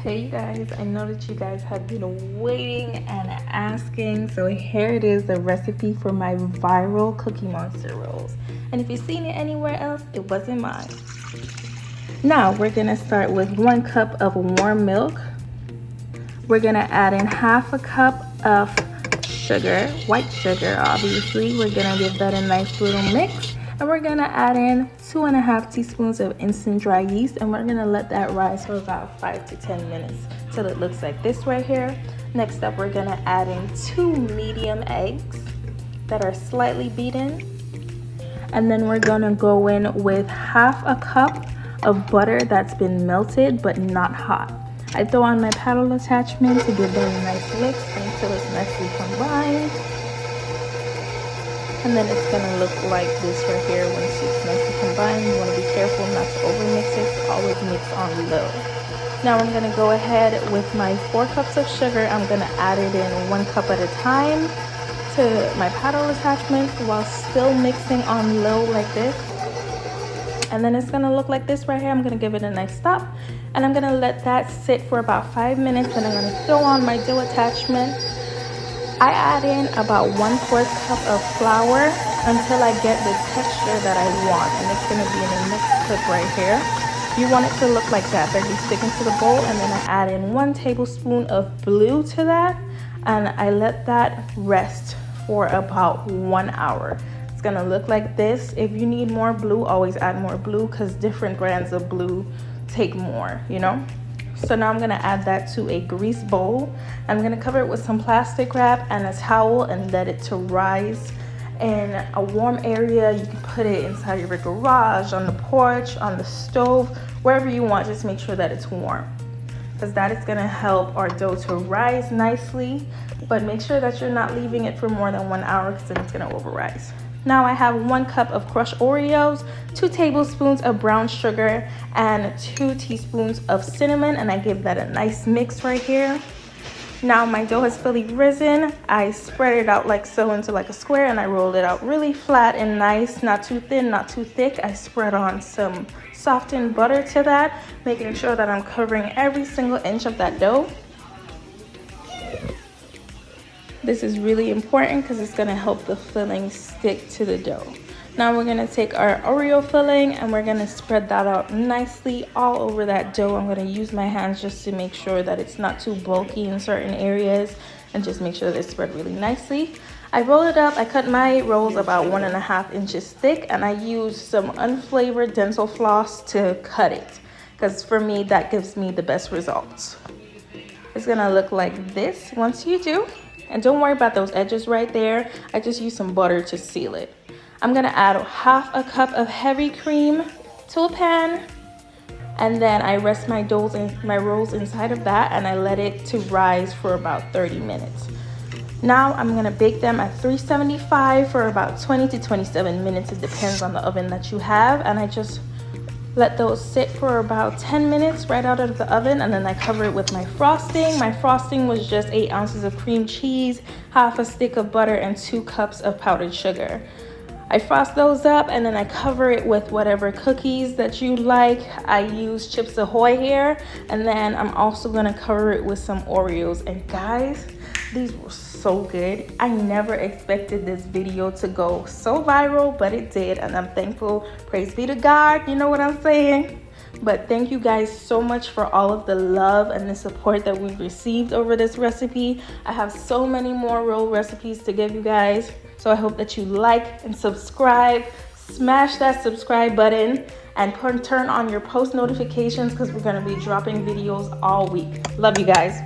Hey you guys, I know that you guys have been waiting and asking, so here it is, the recipe for my viral Cookie Monster rolls. And if you've seen it anywhere else, it wasn't mine. Now we're gonna start with 1 cup of warm milk. We're gonna add in half a cup of sugar, white sugar obviously. We're gonna give that a nice little mix. And we're gonna add in 2.5 teaspoons of instant dry yeast, and we're gonna let that rise for about 5 to 10 minutes till it looks like this right here. Next up, we're gonna add in 2 medium eggs that are slightly beaten. And then we're gonna go in with half a cup of butter that's been melted but not hot. I throw on my paddle attachment to give that a nice mix until it's nicely combined. And then it's gonna look like this right here once it's nicely combined. You wanna be careful not to overmix it, so always mix on low. Now I'm gonna go ahead with my 4 cups of sugar. I'm gonna add it in 1 cup at a time to my paddle attachment while still mixing on low like this. And then it's gonna look like this right here. I'm gonna give it a nice stop, and I'm gonna let that sit for about 5 minutes, and I'm gonna throw on my dough attachment. I add in about 1/4 cup of flour until I get the texture that I want, and it's gonna be in a mixed cup right here. You want it to look like that, that you stick into the bowl, and then I add in 1 tablespoon of blue to that, and I let that rest for about 1 hour. It's gonna look like this. If you need more blue, always add more blue because different brands of blue take more, you know? So now I'm gonna add that to a grease bowl. I'm gonna cover it with some plastic wrap and a towel and let it to rise in a warm area. You can put it inside your garage, on the porch, on the stove, wherever you want. Just make sure that it's warm, because that is gonna help our dough to rise nicely. But make sure that you're not leaving it for more than 1 hour, because then it's gonna overrise. Now I have 1 cup of crushed Oreos, 2 tablespoons of brown sugar, and 2 teaspoons of cinnamon, and I give that a nice mix right here. Now my dough has fully risen. I spread it out like so into like a square, and I rolled it out really flat and nice, not too thin, not too thick. I spread on some softened butter to that, making sure that I'm covering every single inch of that dough. This is really important because it's gonna help the filling stick to the dough. Now we're gonna take our Oreo filling and we're gonna spread that out nicely all over that dough. I'm gonna use my hands just to make sure that it's not too bulky in certain areas, and just make sure that it's spread really nicely. I roll it up. I cut my rolls about 1.5 inches thick, and I use some unflavored dental floss to cut it, because for me that gives me the best results. It's gonna look like this once you do. And don't worry about those edges right there. I just use some butter to seal it. I'm gonna add half a cup of heavy cream to a pan, and then I rest my rolls inside of that, and I let it to rise for about 30 minutes. Now I'm gonna bake them at 375 for about 20 to 27 minutes. It depends on the oven that you have, and I just let those sit for about 10 minutes right out of the oven, and then I cover it with my frosting. My frosting was just 8 ounces of cream cheese, half a stick of butter, and 2 cups of powdered sugar. I frost those up, and then I cover it with whatever cookies that you like. I use Chips Ahoy here, and then I'm also gonna cover it with some Oreos. And guys, these were so good. I never expected this video to go so viral, but it did, and I'm thankful. Praise be to God, you know what I'm saying? But thank you guys so much for all of the love and the support that we've received over this recipe. I have so many more roll recipes to give you guys, so I hope that you like and subscribe. Smash that subscribe button and turn on your post notifications, because we're gonna be dropping videos all week. Love you guys.